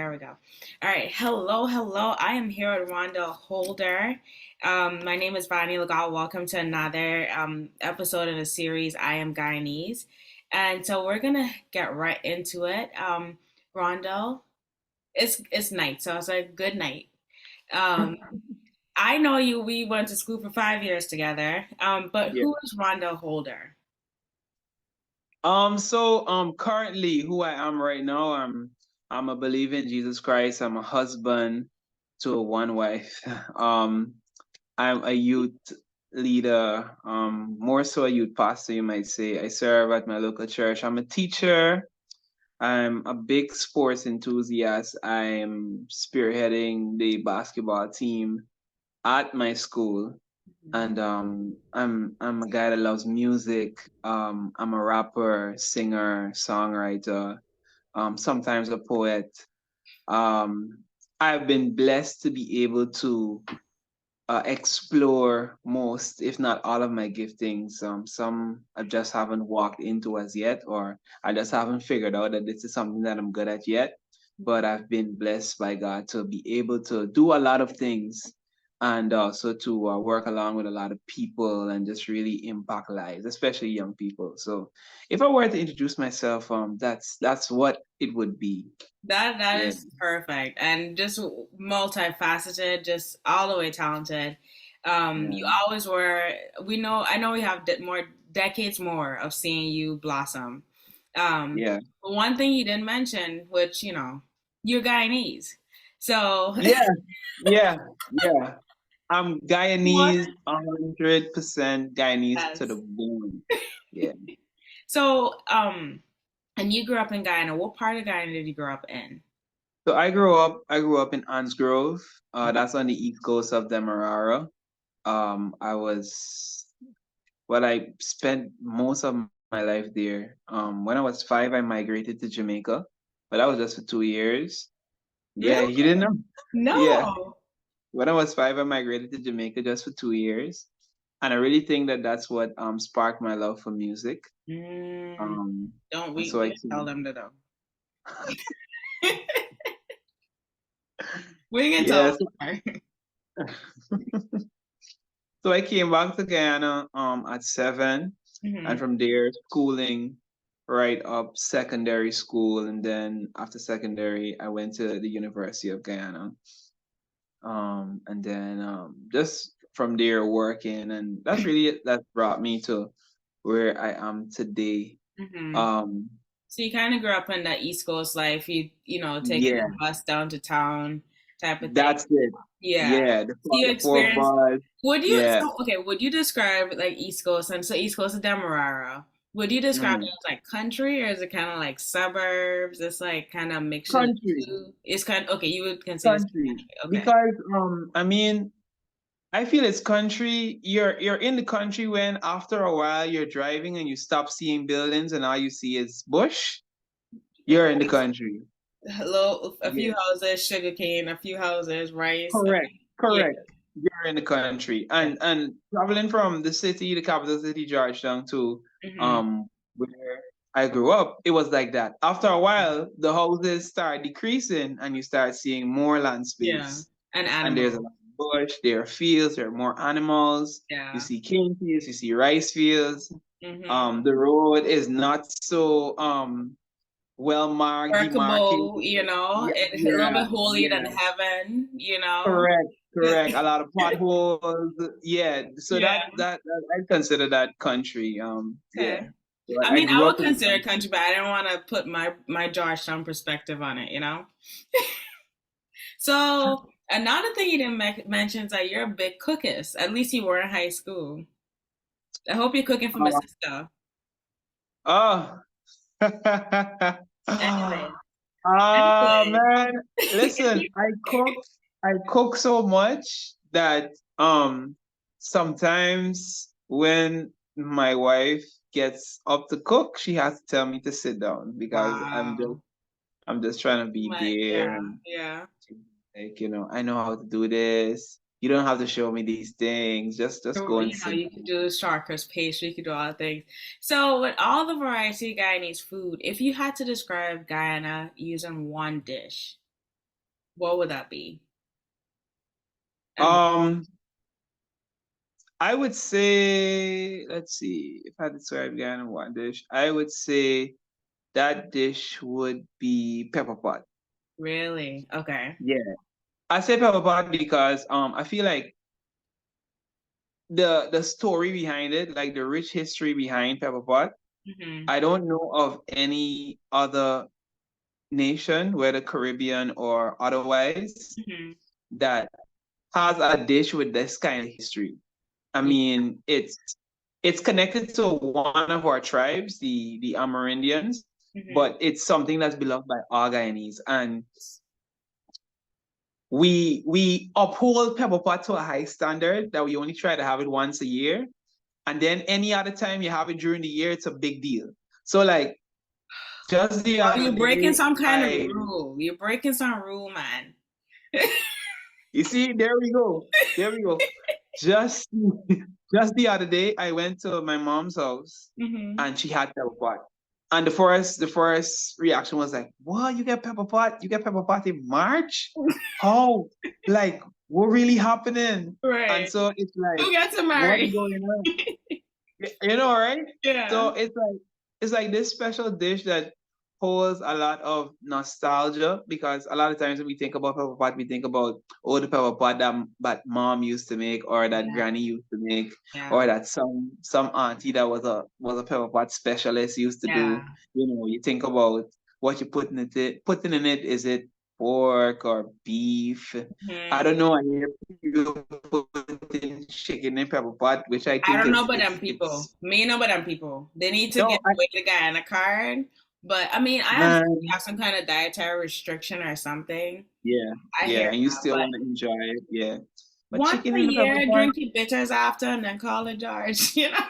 There we go. All right. Hello, hello. I am here with Rondel Holder. My name is Vani Lagal. Welcome to another episode in the series I Am Guyanese. And so we're gonna get right into it. Rondel, it's night, so it's like good night. Um, I know you. We went to school for 5 years together. But Yeah. who is Rondel Holder? Currently who I am right now, I'm a believer in Jesus Christ. I'm a husband to a one wife. Um, I'm a youth leader, more so a youth pastor, you might say. I serve at my local church. I'm a teacher. I'm a big sports enthusiast. I'm spearheading the basketball team at my school. And I'm a guy that loves music. I'm a rapper, singer, songwriter, sometimes a poet. Um, I've been blessed to be able to explore most, if not all, of my giftings. Some I just haven't walked into as yet, or I just haven't figured out that this is something that I'm good at yet. But I've been blessed by God to be able to do a lot of things and also to work along with a lot of people and just really impact lives, especially young people. So, if I were to introduce myself, that's what it would be. That Yeah, is perfect and just multifaceted, just all the way talented. You yeah, always were. I know we have more decades more of seeing you blossom. yeah, But one thing you didn't mention, which you're Guyanese. So yeah, yeah, yeah. I'm what? Guyanese, 100% Guyanese to the Yes. bone. Yeah. So and you grew up in Guyana. What part of Guyana did you grow up in? So I grew up in Ansgrove. That's on the east coast of Demerara. I was well, I spent most of my life there. When I was 5, I migrated to Jamaica, but that was just for 2 years. Yeah, Really? you didn't know? Yeah. No. When I was 5, I migrated to Jamaica just for 2 years, and I really think that that's what sparked my love for music. Mm, Um, don't and we? so We I can tell came. them to know. We can tell Yes. them. So I came back to Guyana at 7, and Hmm. from there schooling right up secondary school, and then after secondary I went to the University of Guyana. And then just from there working, and that's really it that brought me to where I am today. Hmm. Um, So you kind of grew up in that East Coast life. Taking yeah, the bus down to town type of thing. that's it. Yeah. Yeah, So you the four experienced. bars. Yeah, Would you describe like East Coast and so East Coast of Demerara? Would you describe it mm. as like country or is it kind of like suburbs? It's like kind of mixture of the Country, two. It's kind of okay. You would consider it's country. country. Okay. Because I mean, I feel it's country. You're in the country when after a while you're driving and you stop seeing buildings and all you see is bush. You're in the country. Hello, a few Yeah. houses, sugarcane, a few houses, rice. Correct. Yeah, Correct. You're in the country. yeah. And traveling from the city, the capital city, Georgetown, to Hmm. where I grew up, it was like that. After a while, the houses start decreasing and you start seeing more land Yeah, space. an And there's a animal. lot of bush, there are fields, there are more animals. You Yeah. see cane fields, you see rice fields. Hmm. The road is not so well marked, demarcated. Workable, Yeah, it's a little yeah, bit holier than yeah. heaven. Correct, correct. A lot of potholes. Yeah. So Yeah. that I consider that country. Yeah. Okay. So I I mean, I grew would up in the consider it country. country, but I didn't want to put my Georgetown perspective on it. So another thing you didn't mention is that you're a big cookist. At least you were in high school. I hope you're cooking for my Oh, sister. oh. Anyway, anyway. Man. Listen, I cook so much that sometimes when my wife gets up to cook, she has to tell me to sit down because Wow. I'm just trying to be My there yeah, and yeah. like, I know how to do this. You don't have to show me these things. Just So, go and sit you could down. do Sharkers pastry, you could do all the things. So, with all the variety of Guyanese food, if you had to describe Guyana using one dish, What would that be? And Um, I would say, let's see, if I had to describe Guyana in one dish, I would say that dish would be pepper pot. really? Okay. Yeah. I say pepper pot because I feel like the story behind it, like the rich history behind pepper pot, Hmm. I don't know of any other nation, whether Caribbean or otherwise, Hmm. that has a dish with this kind of history. I Yeah. mean, it's connected to one of our tribes, the Amerindians, Hmm. but it's something that's beloved by all Guyanese. And we uphold pepper pot to a high standard that we only try to have it once a year. And then any other time you have it during the year, it's a big deal. So like just the Oh, other you're breaking day, some kind of rule. You're breaking some rule, man. you see, there we go. There we go. Just just the other day, I went to my mom's house Hmm. and she had pepper pot. And the first reaction was like, "What? You get pepper pot? You get pepper pot in March? How? Like, what really happening?" And Right. so it's like, Who got to what is marry? going on? You know, right? Yeah. So it's like this special dish that holds a lot of nostalgia because a lot of times when we think about pepper pot, we think about the pepper pot that mom used to make or that Yeah. granny used to make or Yeah. that some auntie that was a pepper pot specialist used to Yeah. do. You know, you think about what you're putting in it. Is it pork or beef? I Hmm. don't know. I hear people putting chicken in pepper pot, which I I think don't know it's about them it's people. it's Me know about them people. They need to no, get away the guy on a card. But I mean, I understand you man, have some kind of dietary restriction or something. yeah, I hear yeah, and you that. still But want to enjoy it, yeah. But once chicken a in the pepper year, pot, drink your bitters after and then call it George, you know?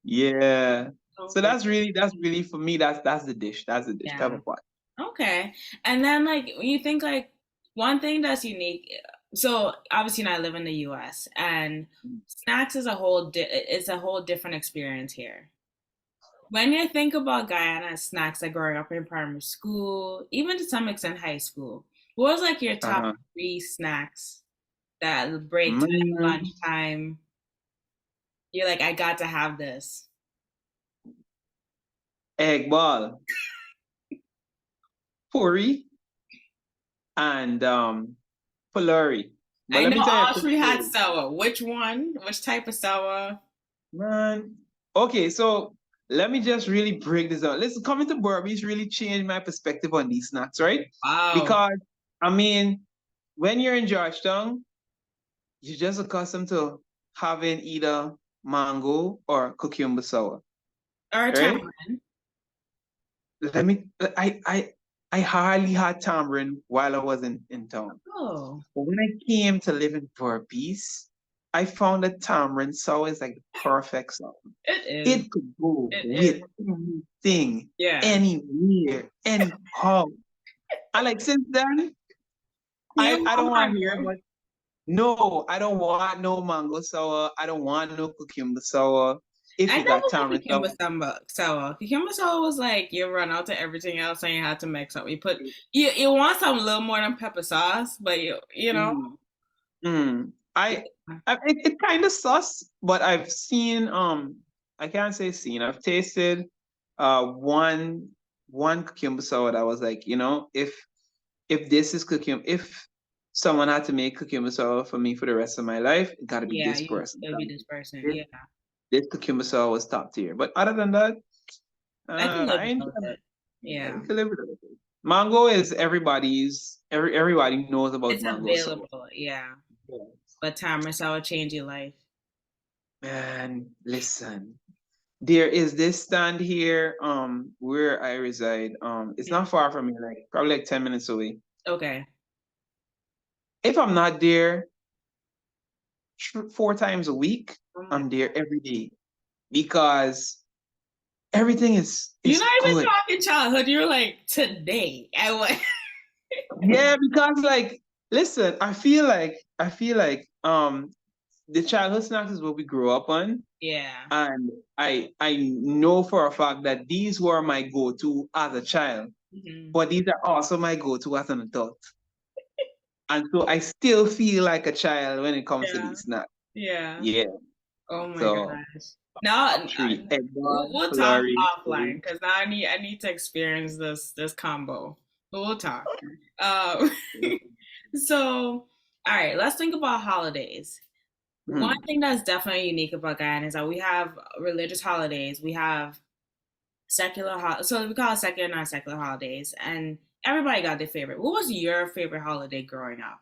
yeah. So Okay. that's really for me. That's the dish. That's the dish. Yeah. Pepper pot. Okay. And then like when you think like one thing that's unique, so obviously you know, I live in the US and snacks is it's a whole different experience here. When you think about Guyana snacks like growing up in primary school, even to some extent high school, what was like your top Uh-huh. three snacks that break time, Man, lunchtime? You're like, I got to have this. egg ball, puri, and pulori. But I let know me tell you a all quick three had story. sour. Which one? Which type of sour? Man, okay, so let me just really break this down. Listen, coming to Burmese really changed my perspective on these snacks, right? Wow. Because I mean, when you're in Georgetown, you're just accustomed to having either mango or cucumber sour, Or right? tamarind. Let me I hardly had tamarind while I was in town. Oh, But when I came to live in Verbies, I found that tamarind sour is like the perfect sour. it is. It could go It with is. anything, Yeah. anywhere, anyhow. And like since then, You I don't want want to hear mango. about no, I don't want no mango sour. I don't want no cucumber sour. If I you never got like tamarind sour, cucumber sour. Cucumber sour was like you run out to everything else and you had to mix up. You want some a little more than pepper sauce, but you know. mm, mm, I, Yeah. it kind of sus, but I've seen I can't say seen. I've tasted one cucumber sour that was like, if this is cucumber, if someone had to make cucumber sour for me for the rest of my life, it got to be Yeah, this person. it'll be this person. This, Yeah. this cucumber sour was top tier. But other than that, I can live I enjoy with it. it. I Yeah. can live with it. Mango is everybody knows about It's mango sour. available, yeah. Yeah. But tamarind sour change your life. Man, listen. There is this stand here, where I reside. It's Yeah. not far from me, like probably like 10 minutes away. Okay. If I'm not there 4 times a week, Oh my I'm there every day because everything is You're is not even good. talking childhood. You're like today. I went. Yeah, because like, listen, I feel like the childhood snacks is what we grew up on, Yeah. and I know for a fact that these were my go-to as a child. Hmm. but these are also my go-to as an adult. And so I still feel like a child when it comes to Yeah. these snacks. Yeah. Yeah. Oh my So gosh. Now top three. Eggnog, we'll talk flurry. offline because now I need to experience this combo. But we'll talk. Um, so all right, let's think about holidays. One Hmm. thing that's definitely unique about Guyana is that we have religious holidays, we have so we call it secular, non-secular holidays, and everybody got their favorite. What was your favorite holiday growing up?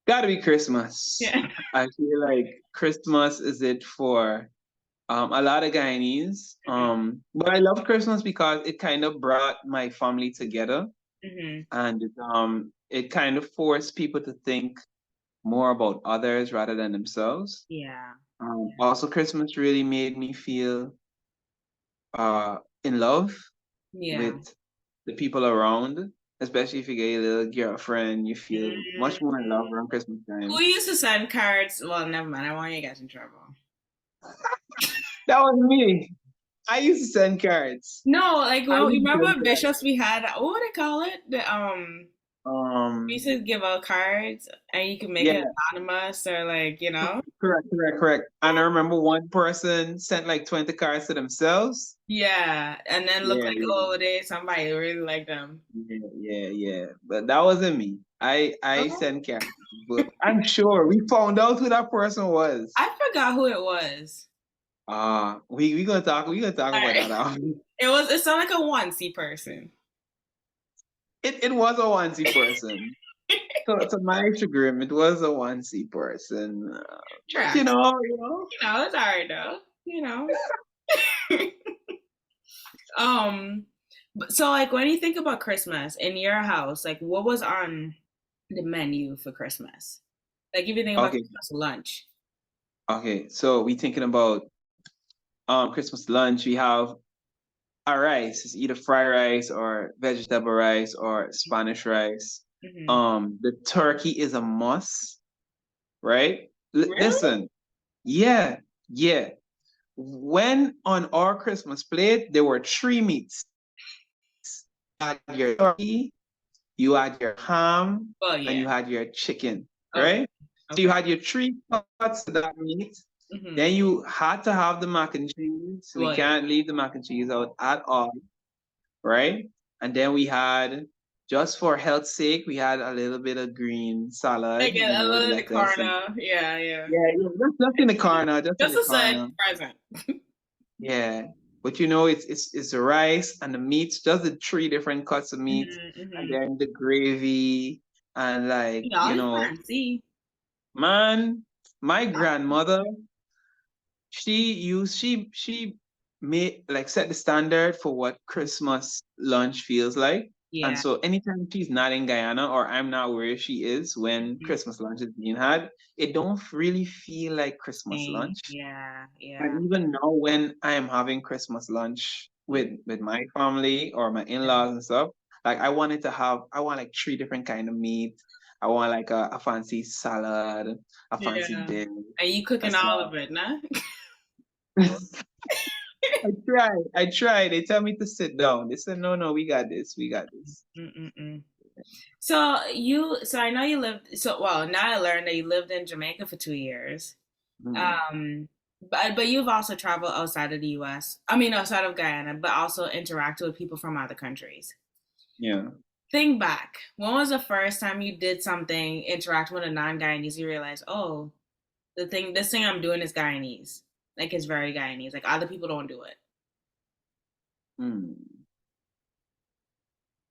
Gotta be Christmas. Yeah. I feel like Christmas is it for a lot of Guyanese. But I love Christmas because it kind of brought my family together, Hmm. and it kind of forced people to think more about others rather than themselves. Yeah. Also, Christmas really made me feel in love Yeah. with the people around, especially if you get a little girlfriend, you feel much more in Mhm. love around Christmas Who time. used to send cards? Well, never mind. I want you to get in trouble. That was me. I used to send cards. No, like I well, you used to remember send cards. bishops we had? What would they call it? We used Um, to give out cards, and you could make yeah, it anonymous or like correct. And I remember one person sent like 20 cards to themselves. yeah, and then look Yeah, like yeah, oh, they somebody really like them. yeah. But that wasn't me. I Oh, sent cards, but I'm sure we found out who that person was. I forgot who it was. We gonna talk All about right, that. it sounded like a onesie person. It was a onesie person. So to my chagrin, it was a onesie person. But Tracks. you know. It's all right though. Um, so like when you think about Christmas in your house, like what was on the menu for Christmas? Like if you think about Okay, Christmas lunch. okay. So we thinking about Christmas lunch. We have a rice. It's either fried rice or vegetable rice or Spanish rice. Hmm. The turkey is a must, right? Really? Listen, yeah, yeah. When on our Christmas plate, there were three meats. You had your turkey, you had your ham, Well, and yeah. you had your chicken, Okay. right? So you Okay. had your three cuts of that meat. Hmm. Then you had to have the mac and cheese. We Well, yeah. can't leave the mac and cheese out at all, right? And then we had, just for health's sake, we had a little bit of green Like salad, a with little in the lettuce and corner. Yeah, yeah. yeah, just in the corner, just in Just the a set corner. present. Yeah. But it's the rice and the meats, just the three different cuts of meat, and Mm-hmm. then the gravy and like, It's fancy. man, my grandmother, she made like set the standard for what Christmas lunch feels like. And Yeah. so anytime she's not in Guyana or I'm not where she is when Mhm. Christmas lunch is being had, it don't really feel like Christmas Same. lunch. Yeah, yeah. And even now when I am having Christmas lunch with my family or my in-laws and stuff, like I want like three different kind of meat. I want like a fancy salad, a fancy Yeah. dish And you and cooking all stuff. of it, nah? I try. They tell me to sit down. They said, no, we got this. We got this. Mm-mm-mm. So I know you lived. So well, now I learned that you lived in Jamaica for 2 years. Mm, Um, but you've also traveled outside of the U.S. I mean, outside of Guyana, but also interacted with people from other countries. yeah. Think back. When was the first time you did something interacting with a non-Guyanese? You realized, oh, this thing I'm doing is Guyanese. Like it's very Guyanese. Like other people don't do it. Mm.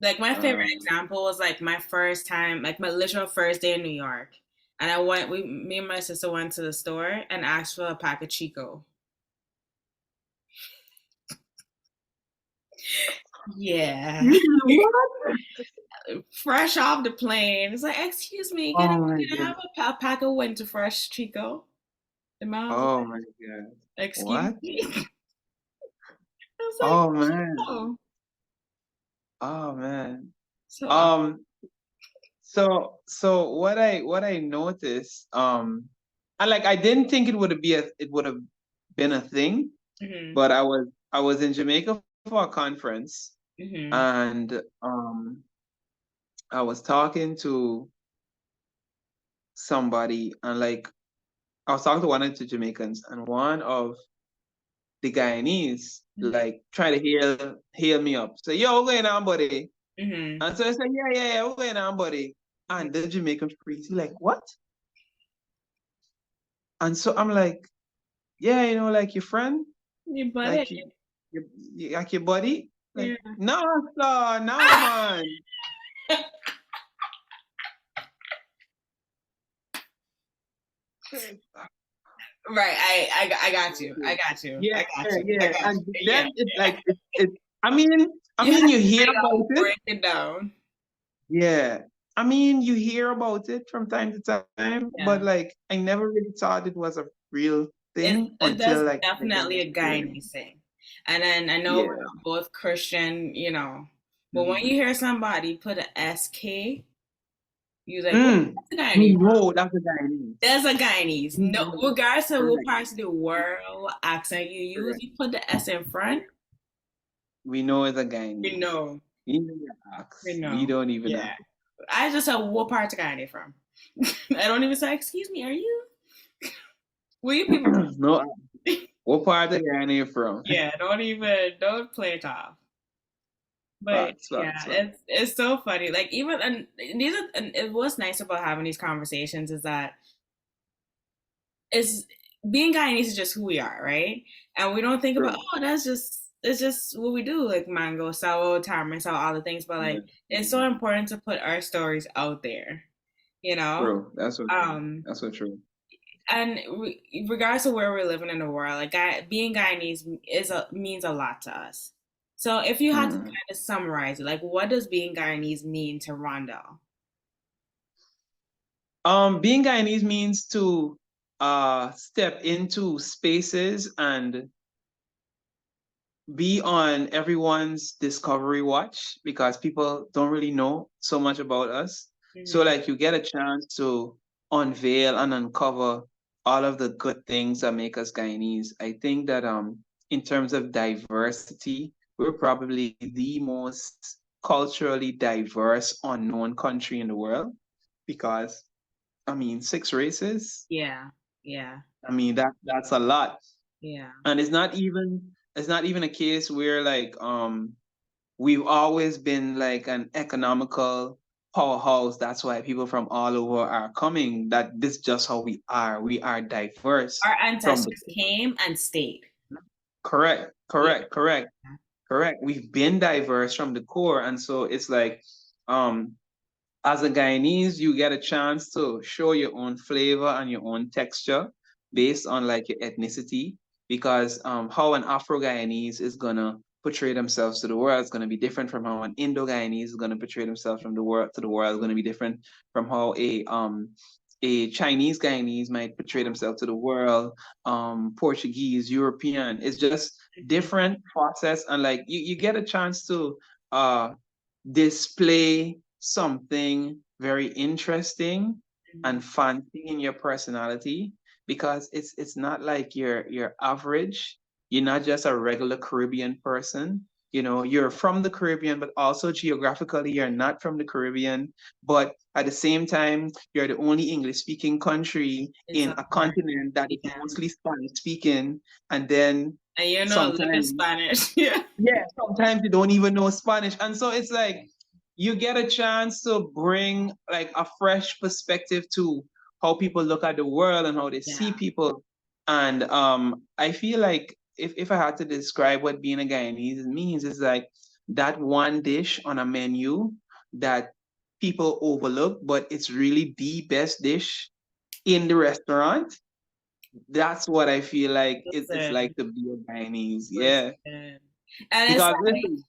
Like my favorite Um, example was like my first time, like my literal first day in New York. And me and my sister went to the store and asked for a pack of Chico. Yeah. what? Fresh off the plane. It's like, excuse me, Oh my can I god. have a pack of Winter Fresh Chico? The man was Oh my god. like, excuse What? me. I was like, Oh man. oh. Oh man. So Um, so what I noticed, and like I didn't think it would have been a thing, mhm. but I was in Jamaica for a conference, Mm-hmm. And I was talking to somebody, and like I was talking to one of the Jamaicans, and one of the Guyanese like try to heal me up. Say, yo, what's going on, buddy? Mm-hmm. And so I said, yeah, what's going on, buddy? And the Jamaican freeze, he like, what? And so I'm like, yeah, like your friend, You but it. like like your buddy. Yeah. Like, no, sir, no, man. Right. I got you. I got you. Yeah, I got you. I yeah. got And you. Yeah. then it's like it I mean, You have you to hear like about it. break it down. Yeah. I mean, you hear about it from time to time, but Yeah. like I never really thought it was a real thing That's until like I got definitely a experience. Guyanese thing. And then I know we're Yeah. both Christian, but when you Mhm. hear somebody put a SK, you like, what Mm. that's a Guyanese? We know that's a Guyanese. There's a Guyanese. We No, know. regardless of what Correct. parts of the world accent you use, Correct. you put the S in front, We know it's a we Guyanese. know. We don't even We ask. We know. don't even Yeah. ask. I just said, what part of Guyana from? I don't even say, excuse me, are you? Where you people from? No. What part of Guyana you from? Yeah, don't play it off. But Facts, yeah, facts, facts. it's so funny. Like even and these are and it what's nice about having these conversations is that is being Guyanese is just who we are, right? And we don't think about True. that's just it's just what we do, like mango, sour, tamarind, sour, all the things. But Yeah. like it's so important to put our stories out there, you know. True. That's so true. Um, That's so true. and regardless of where we're living in the world, like being Guyanese means a lot to us. So if you had to Mm. kind of summarize it, like what does being Guyanese mean to Rondell? Being Guyanese means to step into spaces and be on everyone's discovery watch because people don't really know so much about us. So Hmm. like you get a chance to unveil and uncover all of the good things that make us Guyanese. I think that in terms of diversity, we're probably the most culturally diverse unknown country in the world because I mean 6 races. Yeah, yeah, I mean that's a lot. yeah. And it's not even a case where like we've always been like an economical powerhouse. That's why people from all over are coming. That this is just how we are. We are diverse Our from the ancestors came and stayed. correct, Yeah, correct, correct, correct. We've been diverse from the core. And so it's like um as a Guyanese, you get a chance to show your own flavor and your own texture based on like your ethnicity, because how an Afro Guyanese is gonna portray themselves to the world is gonna be different from how an Indo Guyanese is gonna portray themselves from the world to the world. Is gonna be different from how a Chinese Guyanese might portray themselves to the world. Portuguese, European. It's just mhm, different process, and like you get a chance to uh display something very interesting mhm. and fancy in your personality, because it's not like you're average. You're not just a regular Caribbean person. You're from the Caribbean, but also geographically you're not from the Caribbean. But at the same time, you're the only English speaking country In in South a America, continent that is yeah. mostly Spanish speaking. And then And you know, living sometimes Spanish. Yeah, yeah, sometimes you don't even know Spanish. And so it's like you get a chance to bring like a fresh perspective to how people look at the world and how they see yeah. people. And I feel like if I had to describe what being a Guyanese means, is like that one dish on a menu that people overlook, but it's really the best dish in the restaurant. That's what I feel like it's Listen, like to be a Guyanese. Yeah. listen. And it's Because like listen,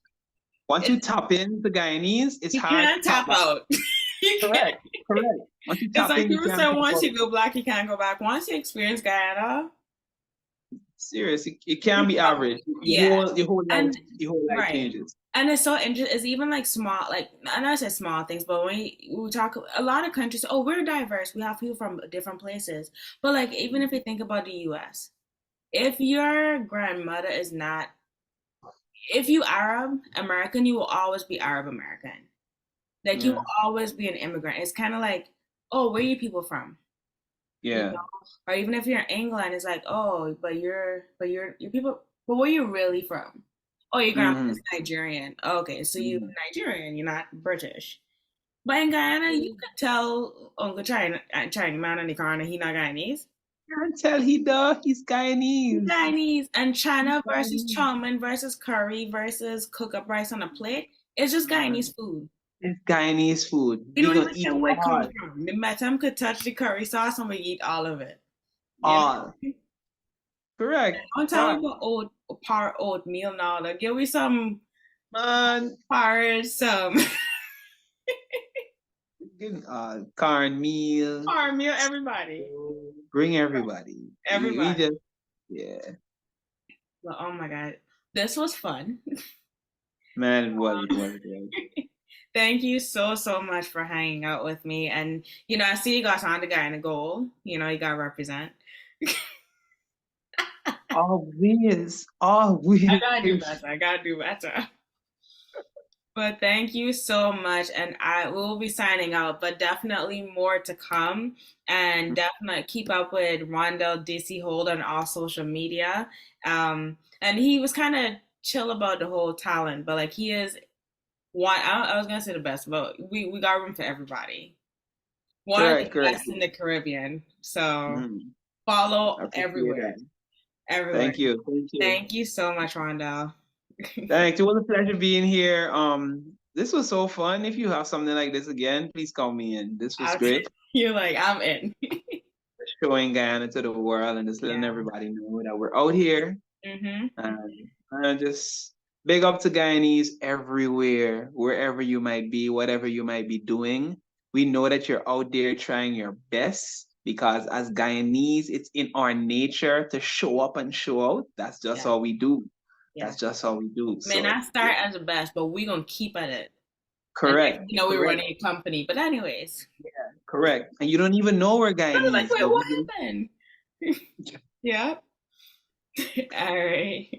once you tap into Guyanese, it's you hard to can't tap tap back. out. You can't. Correct, correct. Once you It's tap like in, you people can't say tap once out. you go black, you can't go back. Once you experience Guyana, Serious, it you can't be come, average. Your yeah. whole your whole life And your whole life right. changes. And it's so interesting. It's even like small, like I know I said small things, but when we talk, a lot of countries, oh, we're diverse. We have people from different places. But like, even if you think about the U.S., if your grandmother is not if you Arab American, you will always be Arab American. Like you will Yeah. always be an immigrant. It's kind of like, oh, where are you people from? You Yeah. know, or even if you're in England, it's like, oh, you're people, but where you really from? Oh, your grandma Hmm. is Nigerian. Okay, so you Hmm. Nigerian, you're not British. But in Guyana, you could tell Uncle China man in the corner, he not Guyanese. Can't tell he does. He's He Guyanese. Guyanese. And He's China versus Guyanese. chow mein versus curry versus cook up rice on a plate. It's just Guyanese food. It's Guyanese food. You We don't gonna even eat care where it comes all. from. The Matam could touch the curry sauce and we eat all of it. You All. know? Correct. On top Fact. of the oatmeal now, though, give me some Man, porridge, some cornmeal. cornmeal, everybody. Bring everybody. We Everybody. just, yeah. But oh my God. This was fun. Man, it was. Thank you so, so much for hanging out with me. And, I see you got on the guy in the goal. You got to represent. Always, I got to do always. better. I got to do better. But thank you so much. And I will be signing out, but definitely more to come. And definitely keep up with Rondel DC Holder on all social media. And he was kind of chill about the whole talent, but like he is one, I was going to say the best, but we got room for everybody. One of the Correct, correct. best in the Caribbean. So Mhm. follow I appreciate everywhere. that. Everywhere. Thank you. Thank you. Thank you so much, Rondell. Thanks. It was a pleasure being here. This was so fun. If you have something like this again, please call me in. This was great. You're like, I'm in. Showing Guyana to the world and just letting Yeah. everybody know that we're out here. Hmm. And just big up to Guyanese everywhere, wherever you might be, whatever you might be doing. We know that you're out there trying your best because as Guyanese, it's in our nature to show up and show out. That's just Yeah. how we do. Yeah. That's just how we do. May So, not start as the best, but we're gonna keep at it. And correct, we're correct, running a company. But anyways. correct. And you don't even know we're I was like, Guyanese, wait, but what happened? Yeah. All right.